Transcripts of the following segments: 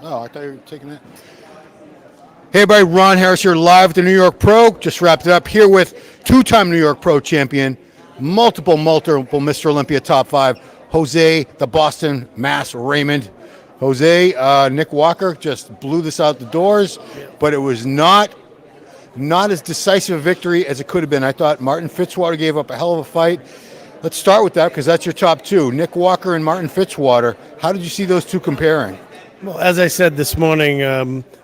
Oh, I thought you were taking that. Hey, everybody, Ron Harris here live at the New York Pro. Just wrapped it up here with two-time New York Pro champion, multiple Mr. Olympia top 5, Jose, the Boston Mass Raymond. Jose, Nick Walker just blew this out the doors, but it was not as decisive a victory as it could have been. I thought Martin Fitzwater gave up a hell of a fight. Let's start with that because that's your top two, Nick Walker and Martin Fitzwater. How did you see those two comparing? Well, as I said this morning,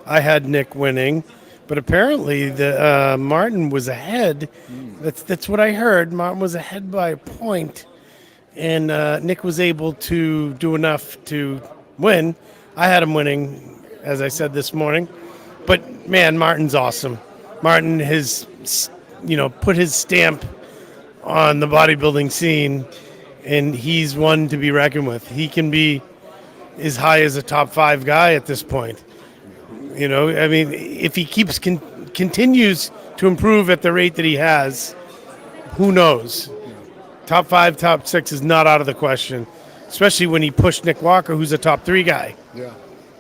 I had Nick winning, but apparently the Martin was ahead. That's what I heard. Martin was ahead by a point, and Nick was able to do enough to win. I had him winning, as I said this morning. But man, Martin's awesome. Martin has, put his stamp on the bodybuilding scene, and he's one to be reckoned with. He can be as high as a top 5 guy at this point. If he continues to improve at the rate that he has, who knows? Top 5, top 6 is not out of the question, especially when he pushed Nick Walker, who's a top 3 guy. Yeah.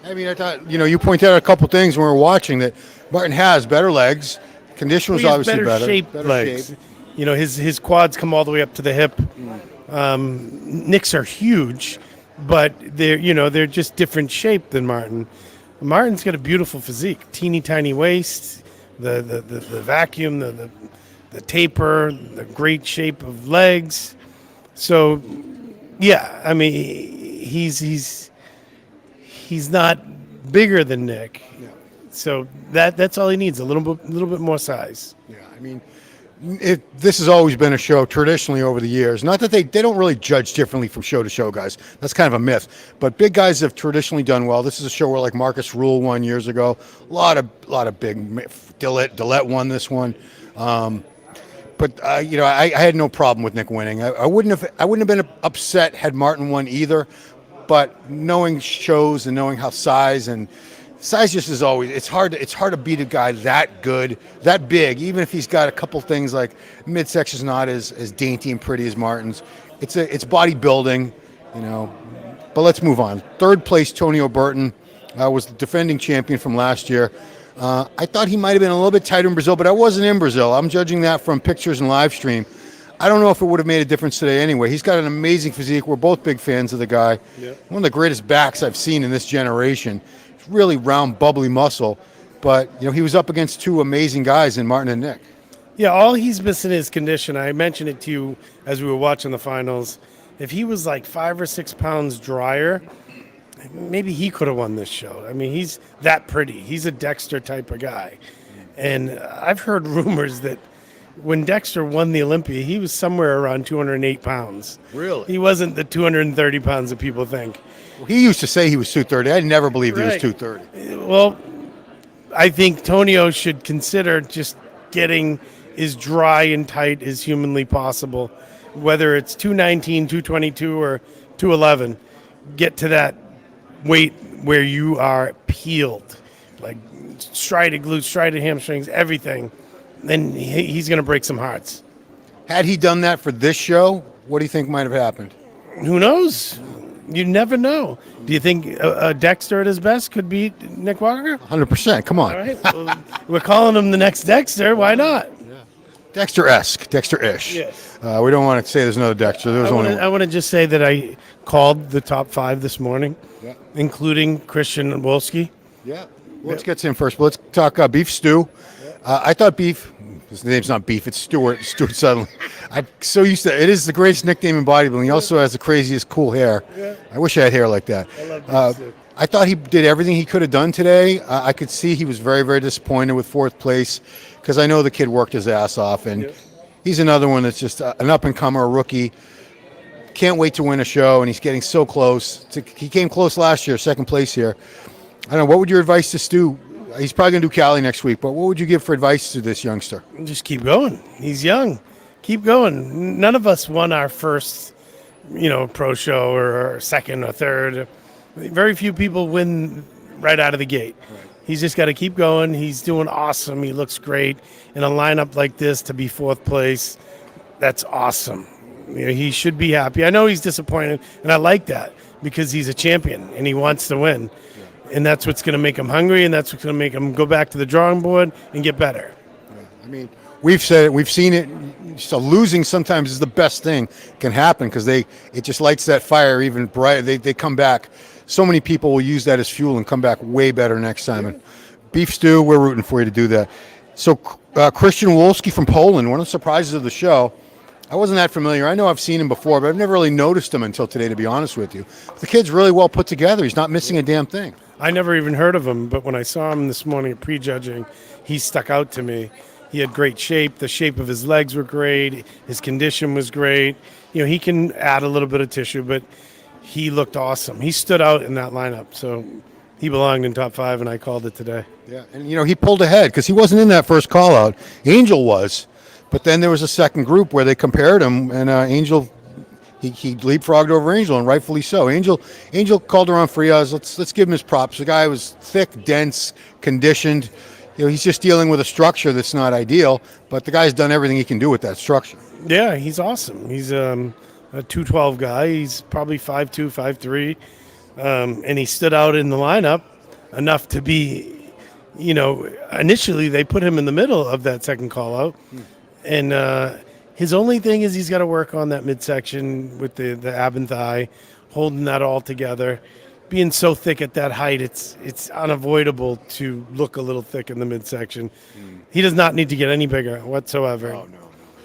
I thought, you pointed out a couple things when we were watching that Martin has better legs. Condition was obviously better. Shaped legs. Shape. His quads come all the way up to the hip. Nick's are huge, but they're just different shape than Martin. Martin's got a beautiful physique, teeny tiny waist, the vacuum, the taper, the great shape of legs. So, yeah, he's not bigger than Nick. Yeah. So that's all he needs, a little bit more size. Yeah, this has always been a show traditionally over the years. Not that they don't really judge differently from show to show, guys. That's kind of a myth. But big guys have traditionally done well. This is a show where like Marcus Rule won years ago. A lot of big. Dillette won this one. But I had no problem with Nick winning. I wouldn't have been upset had Martin won either. But knowing shows and knowing how size just is always, it's hard to beat a guy that good, that big, even if he's got a couple things like midsection's not as dainty and pretty as Martin's. It's bodybuilding, But let's move on. Third place, Tony O'Burton, was the defending champion from last year. I thought he might have been a little bit tighter in Brazil, but I wasn't in Brazil. I'm judging that from pictures and live stream. I don't know if it would have made a difference today anyway. He's got an amazing physique. We're both big fans of the guy. Yep. One of the greatest backs I've seen in this generation. Really round, bubbly muscle. But, he was up against two amazing guys in Martin and Nick. Yeah, all he's missing is condition. I mentioned it to you as we were watching the finals. If he was like 5 or 6 pounds drier, maybe he could have won this show. He's that pretty. He's a Dexter type of guy. And I've heard rumors that when Dexter won the Olympia, he was somewhere around 208 pounds. Really? He wasn't the 230 pounds that people think. Well, he used to say he was 230. I never believed he was 230. Well, I think Tonio should consider just getting as dry and tight as humanly possible, whether it's 219, 222, or 211. Get to that weight where you are peeled, like striated glutes, striated hamstrings, everything. Then he's going to break some hearts. Had he done that for this show, what do you think might have happened? Who knows? You never know. Do you think Dexter at his best could beat Nick Walker? 100%. Come on. All right. Well, we're calling him the next Dexter. Why not? Yeah. Dexter-esque, Dexter-ish. Yes. We don't want to say there's another Dexter. I want to just say that I called the top 5 this morning, including Christian Wolski. Yeah. Let's get to him first. But let's talk beef stew. I thought Beef, his name's not Beef, it's Stuart Sutherland. I'm so used to it. It is the greatest nickname in bodybuilding. He also has the craziest cool hair. Yeah. I wish I had hair like that. I love Beef. I thought he did everything he could have done today. I could see he was very, very disappointed with 4th place because I know the kid worked his ass off. And he's another one that's just an up-and-comer, a rookie. Can't wait to win a show, and he's getting so close. He came close last year, 2nd place here. I don't know, what would your advice to Stu? He's probably going to do Cali next week, but what would you give for advice to this youngster? Just keep going. He's young. Keep going. None of us won our first, pro show or second or third. Very few people win right out of the gate. Right. He's just got to keep going. He's doing awesome. He looks great. In a lineup like this to be 4th place, that's awesome. He should be happy. I know he's disappointed, and I like that because he's a champion and he wants to win. And that's what's going to make him hungry, and that's what's going to make him go back to the drawing board and get better. I mean, we've said it, we've seen it. So losing sometimes is the best thing can happen because it just lights that fire even brighter. They come back. So many people will use that as fuel and come back way better next time. And beef stew, we're rooting for you to do that. So Christian Wolski from Poland, one of the surprises of the show. I wasn't that familiar. I know I've seen him before, but I've never really noticed him until today, to be honest with you. The kid's really well put together. He's not missing a damn thing. I never even heard of him, but when I saw him this morning at prejudging, he stuck out to me. He had great shape. The shape of his legs were great. His condition was great. You know, he can add a little bit of tissue, but he looked awesome. He stood out in that lineup, so he belonged in top 5, and I called it today. Yeah, and he pulled ahead because he wasn't in that first call out. Angel was, but then there was a second group where they compared him, and Angel. He leapfrogged over Angel, and rightfully so. Angel called around Frias. Let's give him his props. The guy was thick, dense, conditioned. He's just dealing with a structure that's not ideal, but the guy's done everything he can do with that structure. Yeah, he's awesome. He's a 212 guy. He's probably 5'2", 5'3", and he stood out in the lineup enough to be, initially they put him in the middle of that second call out, and his only thing is he's got to work on that midsection with the ab and thigh, holding that all together. Being so thick at that height, it's unavoidable to look a little thick in the midsection. He does not need to get any bigger whatsoever. Oh, no.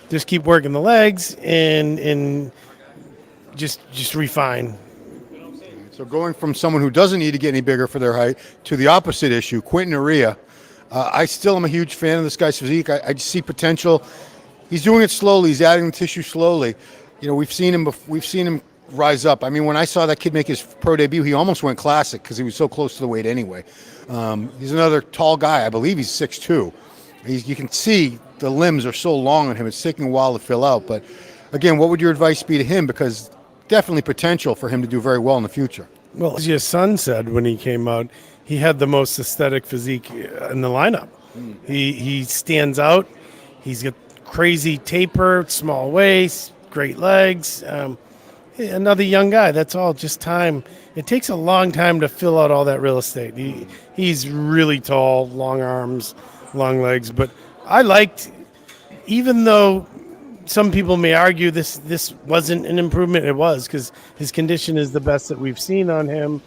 Just keep working the legs and just refine. So going from someone who doesn't need to get any bigger for their height to the opposite issue, Quentin Uria. I still am a huge fan of this guy's physique. I just see potential. He's doing it slowly. He's adding the tissue slowly. We've seen him rise up. I mean, when I saw that kid make his pro debut, he almost went classic because he was so close to the weight anyway. He's another tall guy. I believe he's 6'2". You can see the limbs are so long on him. It's taking a while to fill out. But again, what would your advice be to him? Because definitely potential for him to do very well in the future. Well, as your son said when he came out, he had the most aesthetic physique in the lineup. He stands out. He's got crazy taper, small waist, great legs. Another young guy. That's all. Just time. It takes a long time to fill out all that real estate. He's really tall, long arms, long legs. But I liked, even though some people may argue this wasn't an improvement, it was, because his condition is the best that we've seen on him,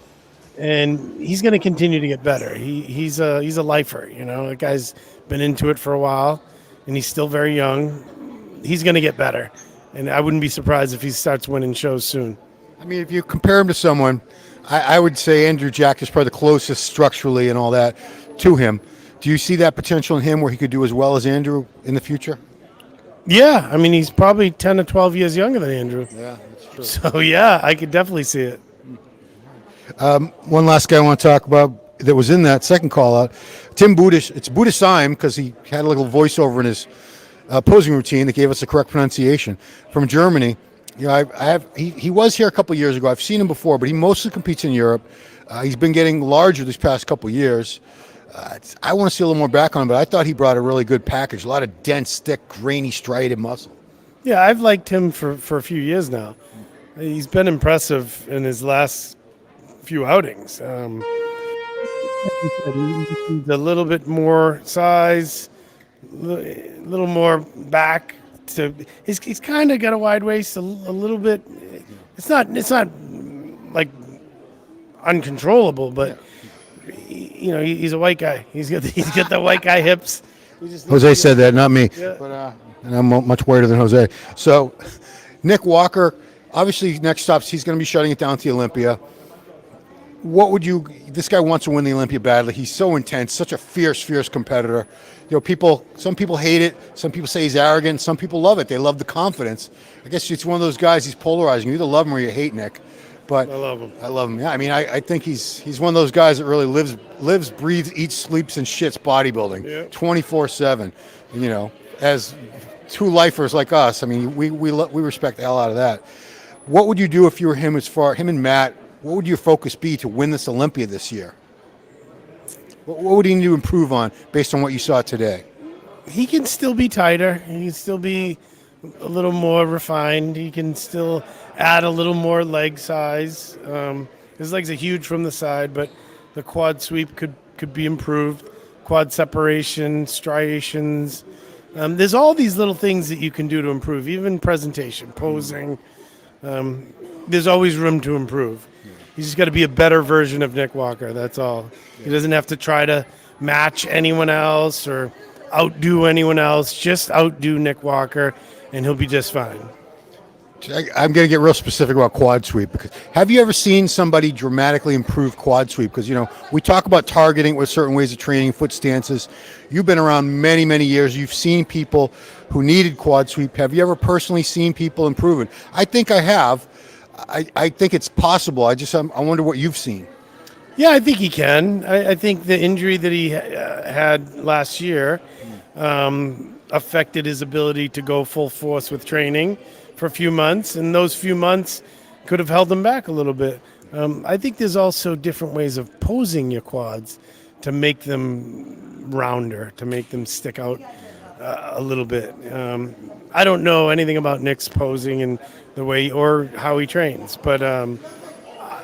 and he's going to continue to get better. He's a lifer. The guy's been into it for a while, and he's still very young. He's going to get better, and I wouldn't be surprised if he starts winning shows soon. I mean, if you compare him to someone, I would say Andrew Jack is probably the closest structurally and all that to him. Do you see that potential in him where he could do as well as Andrew in the future? Yeah, I mean, he's probably 10 or 12 years younger than Andrew. Yeah, that's true. So, yeah, I could definitely see it. One last guy I want to talk about that was in that second call out, Tim Budish. It's Budisheim because he had a little voiceover in his posing routine that gave us the correct pronunciation from Germany. He was here a couple of years ago. I've seen him before, but he mostly competes in Europe. He's been getting larger these past couple of years. I want to see a little more back on him, but I thought he brought a really good package. A lot of dense, thick, grainy, striated muscle. Yeah, I've liked him for a few years now. He's been impressive in his last few outings. He's a little bit more size, a little more back. He's kind of got a wide waist, a little bit. It's not like uncontrollable, but he's a white guy. He's got the white guy hips. Jose said that, not me. Yeah. But and I'm much whiter than Jose. So Nick Walker, obviously next stops, he's going to be shutting it down to the Olympia. This guy wants to win the Olympia badly. He's so intense, such a fierce competitor. Some people hate it. Some people say he's arrogant. Some people love it. They love the confidence. I guess it's one of those guys, he's polarizing. You either love him or you hate Nick. But I love him. I love him. Yeah, I mean, I think he's one of those guys that really lives, breathes, eats, sleeps, and shits bodybuilding 24/7. As two lifers like us, I mean, we respect the hell out of that. What would you do if you were him and Matt? What would your focus be to win this Olympia this year? What would he need to improve on based on what you saw today? He can still be tighter. He can still be a little more refined. He can still add a little more leg size. His legs are huge from the side, but the quad sweep could be improved. Quad separation, striations. There's all these little things that you can do to improve, even presentation, posing. There's always room to improve. He's just got to be a better version of Nick Walker. That's all. He doesn't have to try to match anyone else or outdo anyone else. Just outdo Nick Walker, and he'll be just fine. I'm going to get real specific about quad sweep. Because have you ever seen somebody dramatically improve quad sweep? Because, we talk about targeting with certain ways of training, foot stances. You've been around many, many years. You've seen people who needed quad sweep. Have you ever personally seen people improve it? I think I have. I think it's possible. I wonder what you've seen. Yeah, I think he can. I think the injury that he had last year affected his ability to go full force with training for a few months, and those few months could have held him back a little bit. I think there's also different ways of posing your quads to make them rounder, to make them stick out a little bit. I don't know anything about Nick's posing and the way or how he trains, but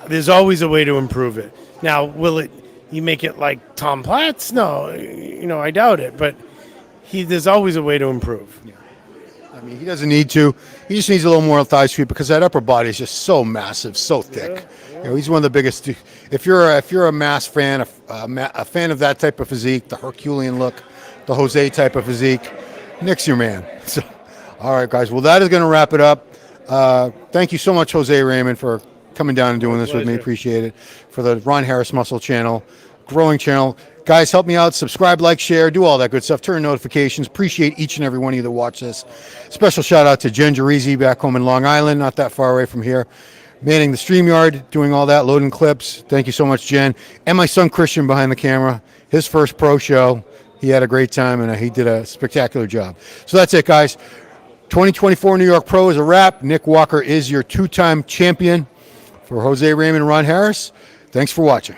there's always a way to improve it. Now, will he make it like Tom Platz? No, I doubt it, but there's always a way to improve. Yeah. I mean, he doesn't need to. He just needs a little more thigh sweep because that upper body is just so massive, so thick. Yeah. He's one of the biggest. If you're a mass fan, a fan of that type of physique, the Herculean look, the Jose type of physique, Nick's your man. So, all right, guys. Well, that is going to wrap it up. Thank you so much, Jose Raymond, for coming down and doing this with me. Appreciate it. For the Ron Harris Muscle channel, growing channel. Guys, help me out. Subscribe, like, share, do all that good stuff. Turn notifications. Appreciate each and every one of you that watch this. Special shout out to Jen Gerizi back home in Long Island, not that far away from here. Manning the StreamYard, doing all that, loading clips. Thank you so much, Jen. And my son Christian behind the camera. His first pro show. He had a great time, and he did a spectacular job. So that's it, guys. 2024 New York Pro is a wrap. Nick Walker is your two-time champion. For Jose Raymond and Ron Harris, thanks for watching.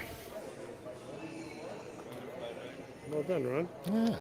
Well done, Ron. Yeah.